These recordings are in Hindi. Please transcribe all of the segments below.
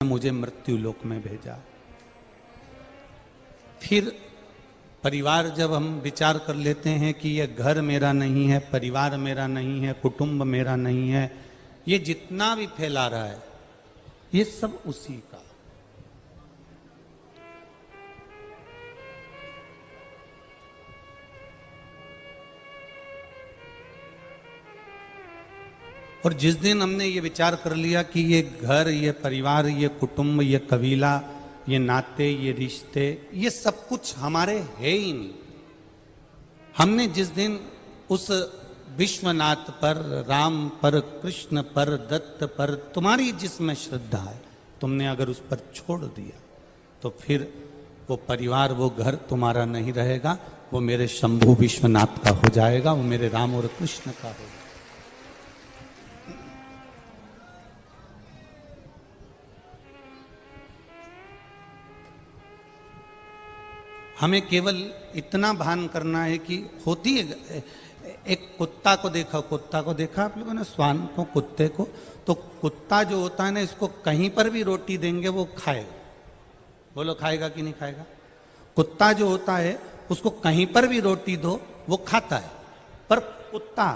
मुझे मृत्यु लोक में भेजा। फिर परिवार जब हम विचार कर लेते हैं कि ये घर मेरा नहीं है, परिवार मेरा नहीं है, कुटुंब मेरा नहीं है, ये जितना भी फैला रहा है ये सब उसी का। और जिस दिन हमने ये विचार कर लिया कि ये घर, ये परिवार, ये कुटुंब, ये कबीला, ये नाते, ये रिश्ते, ये सब कुछ हमारे है ही नहीं। हमने जिस दिन उस विश्वनाथ पर, राम पर, कृष्ण पर, दत्त पर, तुम्हारी जिसमें श्रद्धा है, तुमने अगर उस पर छोड़ दिया तो फिर वो परिवार, वो घर तुम्हारा नहीं रहेगा, वो मेरे शंभु विश्वनाथ का हो जाएगा, वो मेरे राम और कृष्ण का होगा। हमें केवल इतना भान करना है कि होती है, एक कुत्ता को देखा आप लोगों ने, श्वान को, कुत्ते को, तो कुत्ता जो होता है ना, इसको कहीं पर भी रोटी देंगे वो खाएगा। बोलो खाएगा कि नहीं खाएगा? कुत्ता जो होता है उसको कहीं पर भी रोटी दो वो खाता है। पर कुत्ता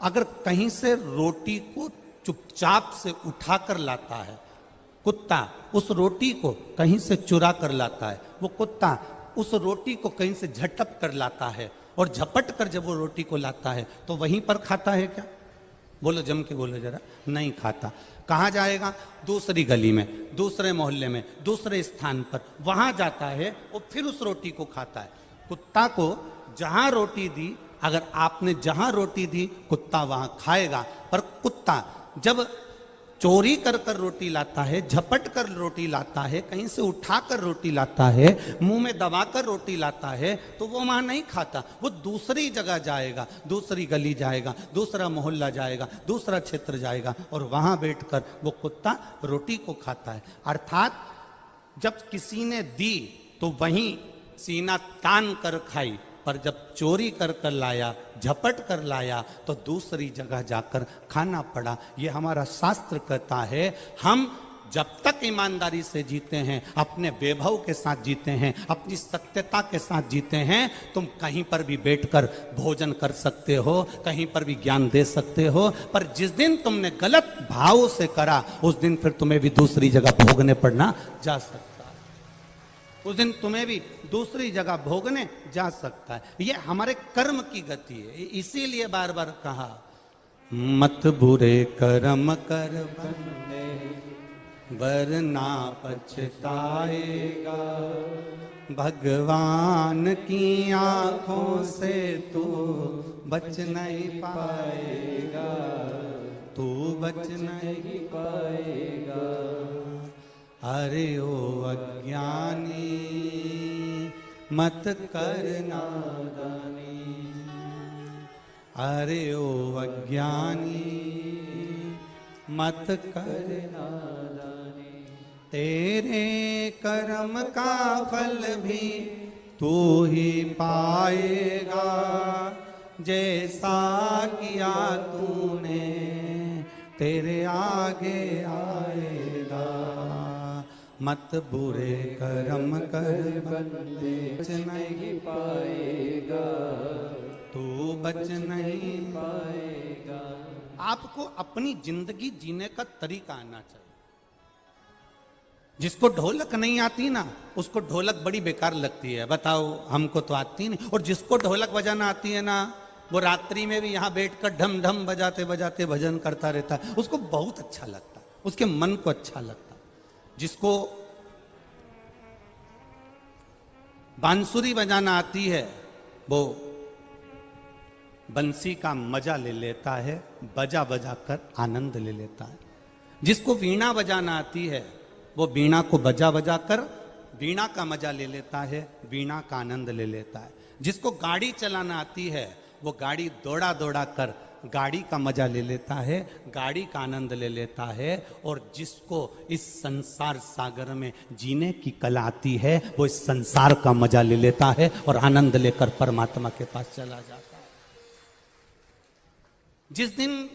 अगर कहीं से रोटी को चुपचाप से उठा कर लाता है, कुत्ता उस रोटी को कहीं से चुरा कर लाता है, वो कुत्ता उस रोटी को कहीं से झटप कर लाता है, और झपट कर जब वो रोटी को लाता है तो वहीं पर खाता है क्या? बोलो, जम के बोलो जरा। नहीं खाता। कहाँ जाएगा? दूसरी गली में, दूसरे मोहल्ले में, दूसरे स्थान पर, वहां जाता है और फिर उस रोटी को खाता है। कुत्ता को जहां रोटी दी, अगर आपने जहां रोटी दी, कुत्ता वहां खाएगा। पर कुत्ता जब चोरी कर कर रोटी लाता है, झपट कर रोटी लाता है, कहीं से उठा कर रोटी लाता है, मुंह में दबा कर रोटी लाता है, तो वो वहां नहीं खाता। वो दूसरी जगह जाएगा, दूसरी गली जाएगा, दूसरा मोहल्ला जाएगा, दूसरा क्षेत्र जाएगा, और वहां बैठकर वो कुत्ता रोटी को खाता है। अर्थात जब किसी ने दी तो वहीं सीना तान कर खाई, पर जब चोरी कर कर लाया, झपट कर लाया, तो दूसरी जगह जाकर खाना पड़ा। ये हमारा शास्त्र कहता है, हम जब तक ईमानदारी से जीते हैं, अपने वैभव के साथ जीते हैं, अपनी सत्यता के साथ जीते हैं, तुम कहीं पर भी बैठकर भोजन कर सकते हो, कहीं पर भी ज्ञान दे सकते हो। पर जिस दिन तुमने गलत भाव से करा, उस दिन फिर तुम्हें भी दूसरी जगह भोगने पड़ना जा सकता है। उस दिन तुम्हें भी दूसरी जगह भोगने जा सकता है। ये हमारे कर्म की गति है। इसीलिए बार बार कहा, मत बुरे कर्म कर बंदे, वरना पछताएगा। भगवान की आंखों से तू बच नहीं पाएगा, तू बच नहीं पाएगा। अरे ओ अज्ञानी, मत कर नादानी। अरे ओ अज्ञानी, मत कर नादानी। तेरे कर्म का फल भी तू ही पाएगा, जैसा किया तूने तेरे आगे आएगा। मत बुरे कर्म कर बंदे, बच नहीं पाएगा, तू बच नहीं पाएगा। आपको अपनी जिंदगी जीने का तरीका आना चाहिए। जिसको ढोलक नहीं आती ना, उसको ढोलक बड़ी बेकार लगती है। बताओ, हमको तो आती नहीं। और जिसको ढोलक बजाना आती है ना, वो रात्रि में भी यहाँ बैठकर ढम ढम बजाते बजाते भजन करता रहता है, उसको बहुत अच्छा लगता है, उसके मन को अच्छा लगता है। जिसको बांसुरी बजाना आती है, वो बंसी का मजा ले लेता है, बजा बजा कर आनंद ले लेता है। जिसको वीणा बजाना आती है, वो वीणा को बजा बजा कर वीणा का मजा ले लेता है, वीणा का आनंद ले लेता है। जिसको गाड़ी चलाना आती है, वो गाड़ी दौड़ा दौड़ा कर गाड़ी का मजा ले लेता है, गाड़ी का आनंद ले लेता है। और जिसको इस संसार सागर में जीने की कला आती है, वो इस संसार का मजा ले लेता है और आनंद लेकर परमात्मा के पास चला जाता है। जिस दिन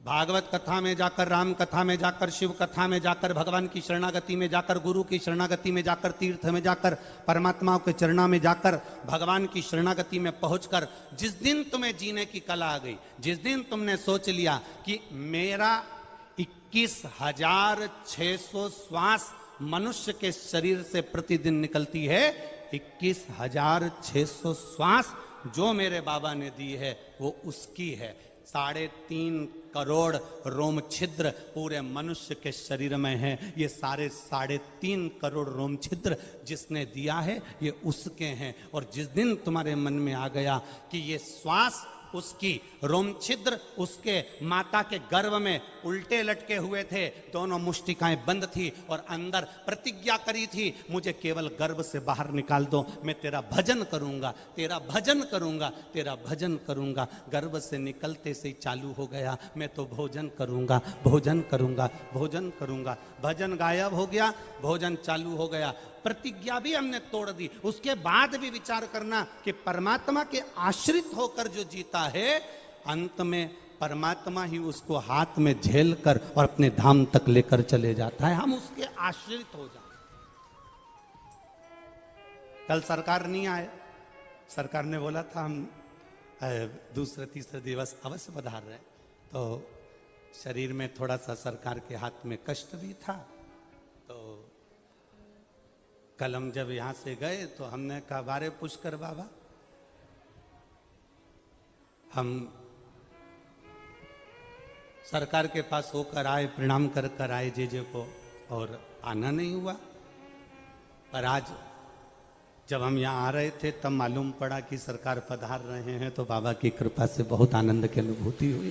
भागवत कथा में जाकर, राम कथा में जाकर, शिव कथा में जाकर, भगवान की शरणागति में जाकर, गुरु की शरणागति में जाकर, तीर्थ में जाकर, परमात्मा के चरणों में जाकर, भगवान की शरणागति में पहुंचकर, जिस दिन तुम्हें जीने की कला आ गई, जिस दिन तुमने सोच लिया कि मेरा 21,600 श्वास मनुष्य के शरीर से प्रतिदिन निकलती है, 21,600 श्वास जो मेरे बाबा ने दी है वो उसकी है। 3.5 करोड़ रोम छिद्र पूरे मनुष्य के शरीर में है। ये सारे 3.5 करोड़ रोम छिद्र जिसने दिया है ये उसके हैं। और जिस दिन तुम्हारे मन में आ गया कि ये श्वास उसकी, रोम छिद्र उसके, माता के गर्भ में उल्टे लटके हुए थे, दोनों मुष्टिकाएं बंद थी और अंदर प्रतिज्ञा करी थी मुझे केवल गर्भ से बाहर निकाल दो, मैं तेरा भजन करूंगा, तेरा भजन करूंगा, तेरा भजन करूंगा। गर्भ से निकलते से ही चालू हो गया, मैं तो भोजन करूंगा, भोजन करूंगा, भोजन करूंगा। भजन गायब हो गया, भोजन चालू हो गया। प्रतिज्ञा भी हमने तोड़ दी। उसके बाद भी विचार करना कि परमात्मा के आश्रित होकर जो जीता है, अंत में परमात्मा ही उसको हाथ में झेल कर और अपने धाम तक लेकर चले जाता है। हम उसके आश्रित हो जाते। कल सरकार नहीं आए, सरकार ने बोला था हम दूसरे तीसरे दिवस अवश्य पधार रहे, तो शरीर में थोड़ा सा सरकार के हाथ में कष्ट भी था। तो कल हम जब यहां से गए तो हमने कहा बारे पुष्कर बाबा, हम सरकार के पास होकर आए, प्रणाम कर कर आए जे को, और आना नहीं हुआ। पर आज जब हम यहाँ आ रहे थे तब मालूम पड़ा कि सरकार पधार रहे हैं, तो बाबा की कृपा से बहुत आनंद की अनुभूति हुई।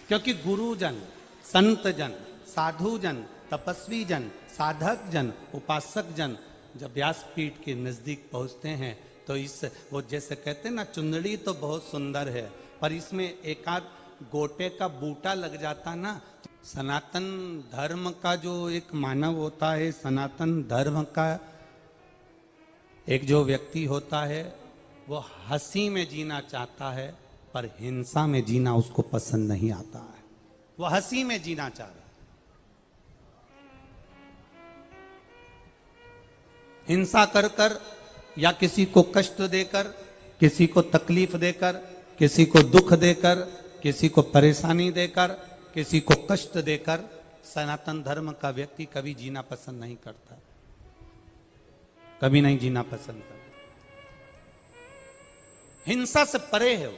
क्योंकि गुरुजन, संत जन, साधु जन, तपस्वी जन, साधक जन, उपासक जन जब व्यासपीठ के नजदीक पहुंचते हैं तो इस, वो जैसे कहते हैं ना, चुंदड़ी तो बहुत सुंदर है पर इसमें एक आध गोटे का बूटा लग जाता ना। सनातन धर्म का जो एक मानव होता है, सनातन धर्म का एक जो व्यक्ति होता है, वो हंसी में जीना चाहता है पर हिंसा में जीना उसको पसंद नहीं आता है। वो हंसी में जीना चाह रहा है, हिंसा कर कर या किसी को कष्ट देकर, किसी को तकलीफ देकर, किसी को दुख देकर, किसी को परेशानी देकर, किसी को कष्ट देकर सनातन धर्म का व्यक्ति कभी जीना पसंद नहीं करता, कभी नहीं जीना पसंद करता। हिंसा से परे है वो।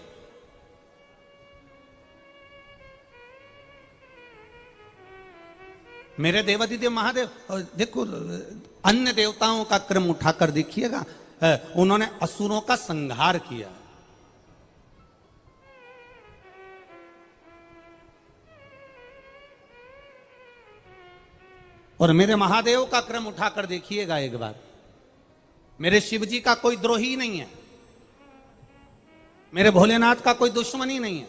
मेरे देवादिदेव महादेव, देखो अन्य देवताओं का क्रम उठाकर देखिएगा, उन्होंने असुरों का संहार किया। और मेरे महादेव का क्रम उठाकर देखिएगा एक बार, मेरे शिव जी का कोई द्रोही नहीं है, मेरे भोलेनाथ का कोई दुश्मनी नहीं है।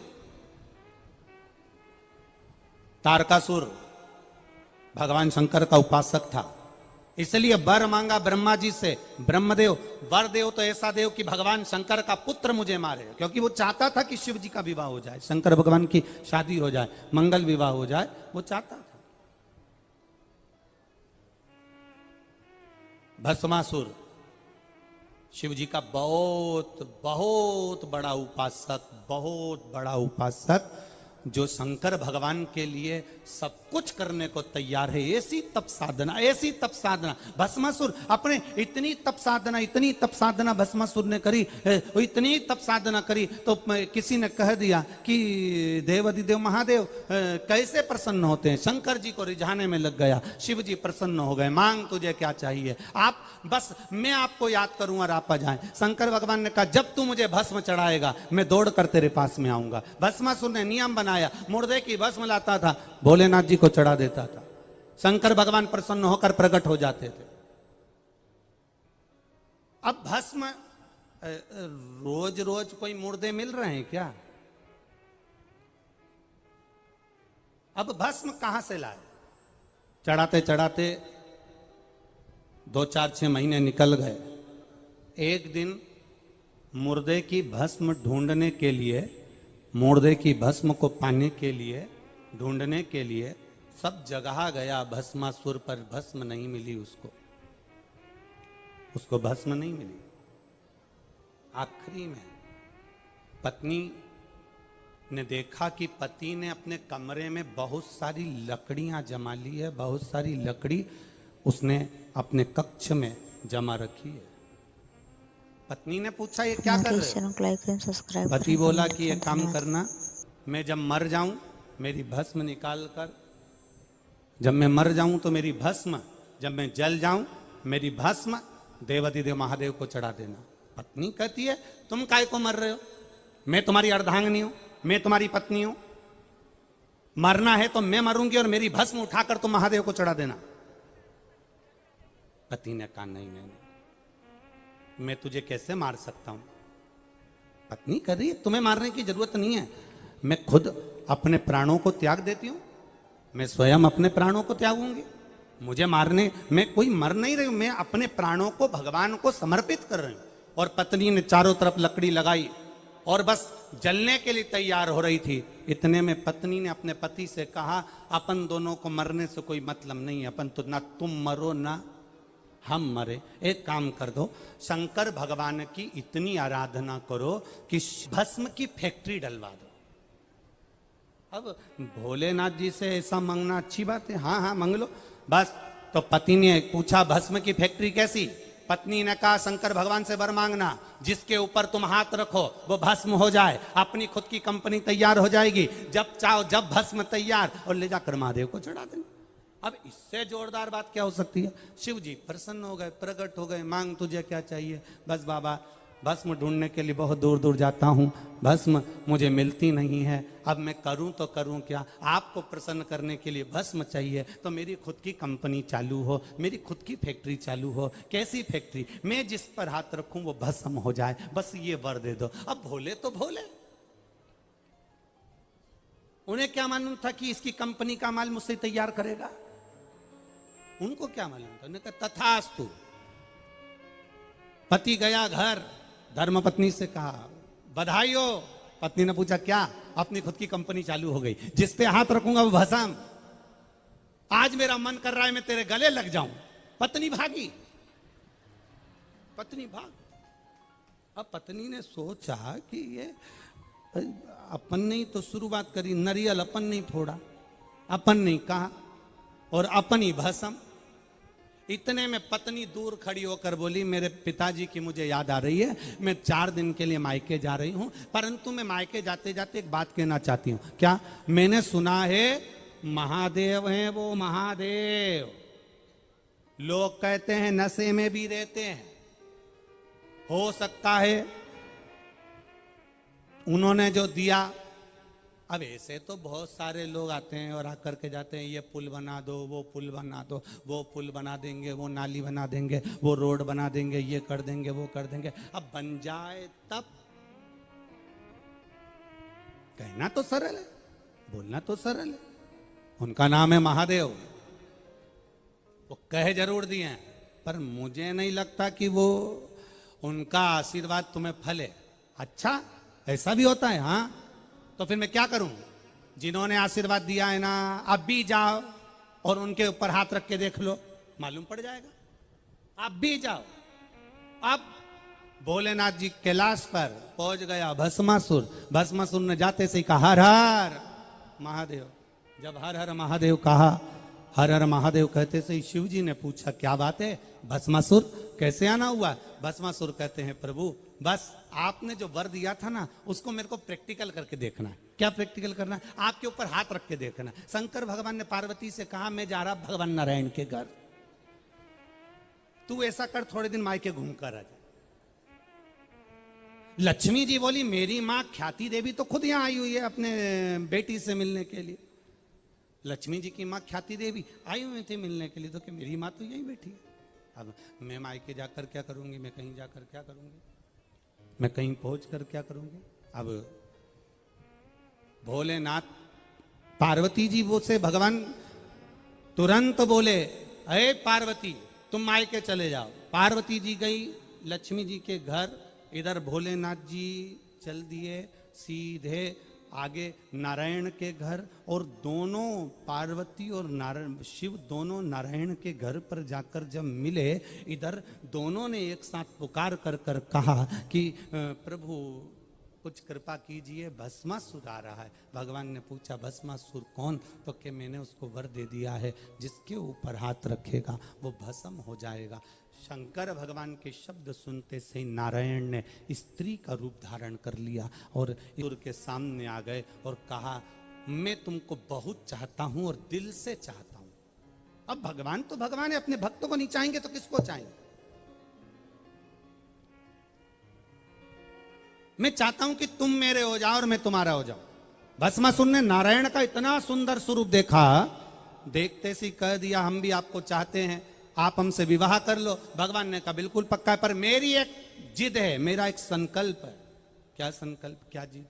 तारकासुर भगवान शंकर का उपासक था, इसलिए वर मांगा ब्रह्मा जी से, ब्रह्मदेव वर देव तो ऐसा देव कि भगवान शंकर का पुत्र मुझे मारे, क्योंकि वो चाहता था कि शिव जी का विवाह हो जाए, शंकर भगवान की शादी हो जाए, मंगल विवाह हो जाए, वो चाहता था। भस्मासुर शिव जी का बहुत बहुत बड़ा उपासक, बहुत बड़ा उपासक, जो शंकर भगवान के लिए सब कुछ करने को तैयार है। ऐसी तप साधना, ऐसी तप साधना भस्मासुर, अपने इतनी तप साधना, इतनी तप साधना भस्मासुर ने करी, इतनी तप साधना करी तो किसी ने कह दिया कि देवादिदेव महादेव कैसे प्रसन्न होते हैं। शंकर जी को रिझाने में लग गया, शिव जी प्रसन्न हो गए, मांग तुझे क्या चाहिए, आप बस मैं आपको याद करूं और आप आ जाएं। शंकर भगवान ने कहा जब तू मुझे भस्म चढ़ाएगा मैं दौड़ कर तेरे पास में आऊंगा। भस्मासुर ने नियम बनाया, मुर्दे की भस्म लाता था, भोलेनाथ जी को चढ़ा देता था, शंकर भगवान प्रसन्न होकर प्रकट हो जाते थे। अब भस्म रोज रोज कोई मुर्दे मिल रहे हैं क्या? अब भस्म कहां से लाए? चढ़ाते चढ़ाते 2-4-6 महीने निकल गए। एक दिन मुर्दे की भस्म ढूंढने के लिए, मुर्दे की भस्म को पाने के लिए ढूंढने के लिए सब जगह गया भस्मासुर, पर भस्म नहीं मिली उसको, उसको भस्म नहीं मिली। आखिरी में पत्नी ने देखा कि पति ने अपने कमरे में बहुत सारी लकड़ियां जमा ली है, बहुत सारी लकड़ी उसने अपने कक्ष में जमा रखी है। पत्नी ने पूछा ये क्या कर रहे हो? पति बोला कि ये काम करना, मैं जब मर जाऊं मेरी भस्म निकाल कर, जब मैं मर जाऊं तो मेरी भस्म, जब मैं जल जाऊं मेरी भस्म देवाधिदेव महादेव को चढ़ा देना। पत्नी कहती है तुम काय को मर रहे हो? मैं तुम्हारी अर्धांगिनी हूं, मैं तुम्हारी पत्नी हूं, मरना है तो मैं मरूंगी और मेरी भस्म उठाकर तुम महादेव को चढ़ा देना। पति ने कहा नहीं नहीं, मैं तुझे कैसे मार सकता हूं? पत्नी कह रही है तुम्हें मारने की जरूरत नहीं है, मैं खुद अपने प्राणों को त्याग देती हूं, मैं स्वयं अपने प्राणों को त्यागूंगी, मुझे मारने में कोई मर नहीं रही हूं, मैं अपने प्राणों को भगवान को समर्पित कर रही हूं। और पत्नी ने चारों तरफ लकड़ी लगाई और बस जलने के लिए तैयार हो रही थी। इतने में पत्नी ने अपने पति से कहा अपन दोनों को मरने से कोई मतलब नहीं, अपन तो ना तुम मरो ना हम मरे, एक काम कर दो, शंकर भगवान की इतनी आराधना करो कि भस्म की फैक्ट्री डलवा दो। अब भोलेनाथ जी से ऐसा मांगना अच्छी बात है? हाँ हाँ मांग लो बस। तो पति ने पूछा भस्म की फैक्ट्री कैसी? पत्नी ने कहा शंकर भगवान से वर मांगना, जिसके ऊपर तुम हाथ रखो वो भस्म हो जाए, अपनी खुद की कंपनी तैयार हो जाएगी, जब चाहो जब भस्म तैयार, और ले जाकर महादेव को चढ़ा देना। अब इससे जोरदार बात क्या हो सकती है? शिव जी प्रसन्न हो गए, प्रकट हो गए, मांग तुझे क्या चाहिए? बस बाबा भस्म ढूंढने के लिए बहुत दूर दूर जाता हूँ, भस्म मुझे मिलती नहीं है, अब मैं करूँ तो करूँ क्या? आपको प्रसन्न करने के लिए भस्म चाहिए तो मेरी खुद की कंपनी चालू हो, मेरी खुद की फैक्ट्री चालू हो। कैसी फैक्ट्री? मैं जिस पर हाथ रखूँ वो भस्म हो जाए, बस ये वर दे दो। अब भोले तो भोले, उन्हें क्या मालूम था कि इसकी कंपनी का माल मुझसे तैयार करेगा? उनको क्या मालूम था? उन्होंने कहा तथास्तु। पति गया घर, धर्मपत्नी से कहा बधाई हो। पत्नी ने पूछा क्या? अपनी खुद की कंपनी चालू हो गई, जिस पे हाथ रखूंगा वो भस्म। आज मेरा मन कर रहा है मैं तेरे गले लग जाऊं। पत्नी भागी, पत्नी भाग। अब पत्नी ने सोचा कि ये अपन ने तो शुरुआत करी, नरियल अपन नहीं फोड़ा, अपन नहीं कहा, और अपन ही भस्म। इतने में पत्नी दूर खड़ी होकर बोली मेरे पिताजी की मुझे याद आ रही है, मैं 4 दिन के लिए मायके जा रही हूं, परंतु मैं मायके जाते जाते एक बात कहना चाहती हूं। क्या? मैंने सुना है महादेव हैं वो महादेव, लोग कहते हैं नशे में भी रहते हैं, हो सकता है उन्होंने जो दिया। अब ऐसे तो बहुत सारे लोग आते हैं और आकर के जाते हैं, ये पुल बना दो, वो पुल बना दो, वो पुल बना देंगे, वो नाली बना देंगे, वो रोड बना देंगे, ये कर देंगे, वो कर देंगे। अब बन जाए तब कहना तो सरल है, बोलना तो सरल है। उनका नाम है महादेव, वो कह जरूर दिए हैं, पर मुझे नहीं लगता कि वो उनका आशीर्वाद तुम्हें फले। अच्छा ऐसा भी होता है? हाँ, तो फिर मैं क्या करूं? जिन्होंने आशीर्वाद दिया है ना, अब भी जाओ और उनके ऊपर हाथ रख के देख लो, मालूम पड़ जाएगा। अब भी जाओ। अब भोलेनाथ जी कैलाश पर पहुंच गया भस्मासुर। भस्मासुर ने जाते से कहा हर हर महादेव। जब हर हर महादेव कहा, हर हर महादेव कहते से शिव जी ने पूछा क्या बात है भस्मासुर, कैसे आना हुआ? भस्मासुर कहते हैं प्रभु बस आपने जो वर दिया था ना, उसको मेरे को प्रैक्टिकल करके देखना है। क्या प्रैक्टिकल करना है? आपके ऊपर हाथ रख के देखना है। शंकर भगवान ने पार्वती से कहा मैं जा रहा भगवान नारायण के घर, तू ऐसा कर थोड़े दिन मायके घूम कर आ जा। लक्ष्मी जी बोली मेरी माँ ख्याति देवी तो खुद यहां आई हुई है अपने बेटी से मिलने के लिए। लक्ष्मी जी की माँ ख्याति देवी आई हुई थी मिलने के लिए, तो कि मेरी माँ तो यहीं बैठी है। अब मैं मायके जाकर क्या करूंगी, मैं कहीं जाकर क्या करूंगी, मैं कहीं पहुंच कर क्या करूंगी? अब भोलेनाथ पार्वती जी वो से भगवान तुरंत बोले अरे पार्वती तुम मायके चले जाओ। पार्वती जी गई लक्ष्मी जी के घर, इधर भोलेनाथ जी चल दिए सीधे आगे नारायण के घर, और दोनों पार्वती और नारायण शिव दोनों नारायण के घर पर जाकर जब मिले, इधर दोनों ने एक साथ पुकार कर कर कहा कि प्रभु कुछ कृपा कीजिए, भस्मासुर आ रहा है। भगवान ने पूछा भस्मासुर कौन? तो कि मैंने उसको वर दे दिया है, जिसके ऊपर हाथ रखेगा वो भस्म हो जाएगा। शंकर भगवान के शब्द सुनते से ही नारायण ने स्त्री का रूप धारण कर लिया और ईश्वर के सामने आ गए और कहा मैं तुमको बहुत चाहता हूं और दिल से चाहता हूं। अब भगवान तो भगवान है, अपने भक्तों को नहीं चाहेंगे तो किसको चाहेंगे? मैं चाहता हूं कि तुम मेरे हो जाओ और मैं तुम्हारा हो जाऊं। भस्मासुर ने नारायण का इतना सुंदर स्वरूप देखा, देखते सी कह दिया हम भी आपको चाहते हैं, आप हमसे विवाह कर लो। भगवान ने कहा बिल्कुल पक्का है, पर मेरी एक जिद है, मेरा एक संकल्प है। क्या संकल्प, क्या जिद?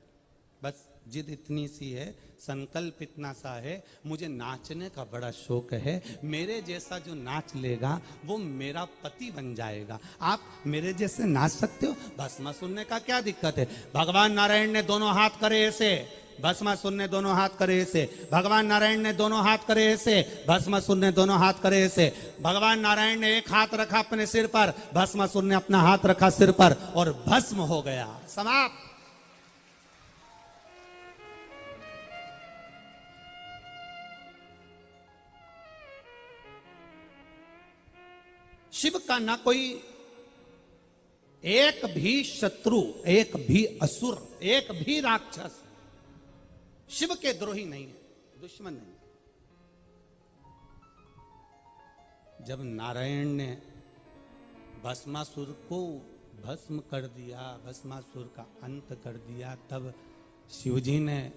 बस जिद इतनी सी है, संकल्प इतना सा है, मुझे नाचने का बड़ा शौक है, मेरे जैसा जो नाच लेगा वो मेरा पति बन जाएगा। आप मेरे जैसे नाच सकते हो? भस्मासुर ने कहा क्या दिक्कत है? भगवान नारायण ने दोनों हाथ करे ऐसे, भस्मासुर ने दोनों हाथ करे ऐसे, भगवान नारायण ने दोनों हाथ करे ऐसे, भस्मासुर ने दोनों हाथ करे ऐसे। भगवान नारायण ने एक हाथ रखा अपने सिर पर, भस्मासुर ने अपना हाथ रखा सिर पर और भस्म हो गया, समाप्त। शिव का ना कोई एक भी शत्रु, एक भी असुर, एक भी राक्षस शिव के द्रोही नहीं है, दुश्मन नहीं। जब नारायण ने भस्मासुर को भस्म कर दिया, भस्मासुर का अंत कर दिया, तब शिवजी ने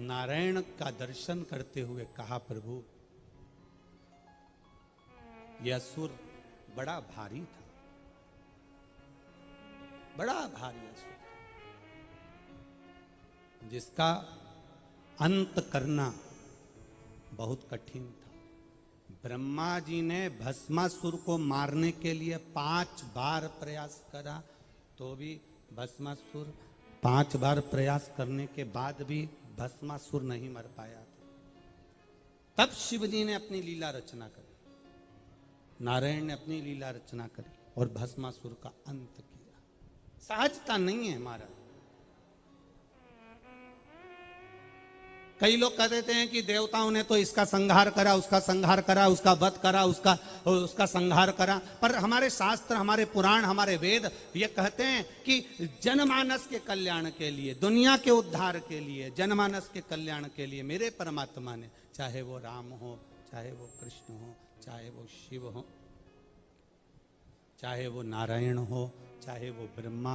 नारायण का दर्शन करते हुए कहा प्रभु यह असुर बड़ा भारी था, बड़ा भारी असुर जिसका अंत करना बहुत कठिन था। ब्रह्मा जी ने भस्मासुर को मारने के लिए 5 बार प्रयास करा, तो भी भस्मासुर 5 बार प्रयास करने के बाद भी भस्मासुर नहीं मर पाया था। तब शिव जी ने अपनी लीला रचना करी, नारायण ने अपनी लीला रचना करी और भस्मासुर का अंत किया। सहजता नहीं है हमारा। कई लोग कह देते हैं कि देवताओं ने तो इसका संहार करा, उसका संहार करा, उसका वध करा, उसका संहार करा, पर हमारे शास्त्र, हमारे पुराण, हमारे वेद ये कहते हैं कि जनमानस के कल्याण के लिए, दुनिया के उद्धार के लिए, जनमानस के कल्याण के लिए मेरे परमात्मा ने, चाहे वो राम हो, चाहे वो कृष्ण हो, चाहे वो शिव हो, चाहे वो नारायण हो, चाहे वो ब्रह्मा हो,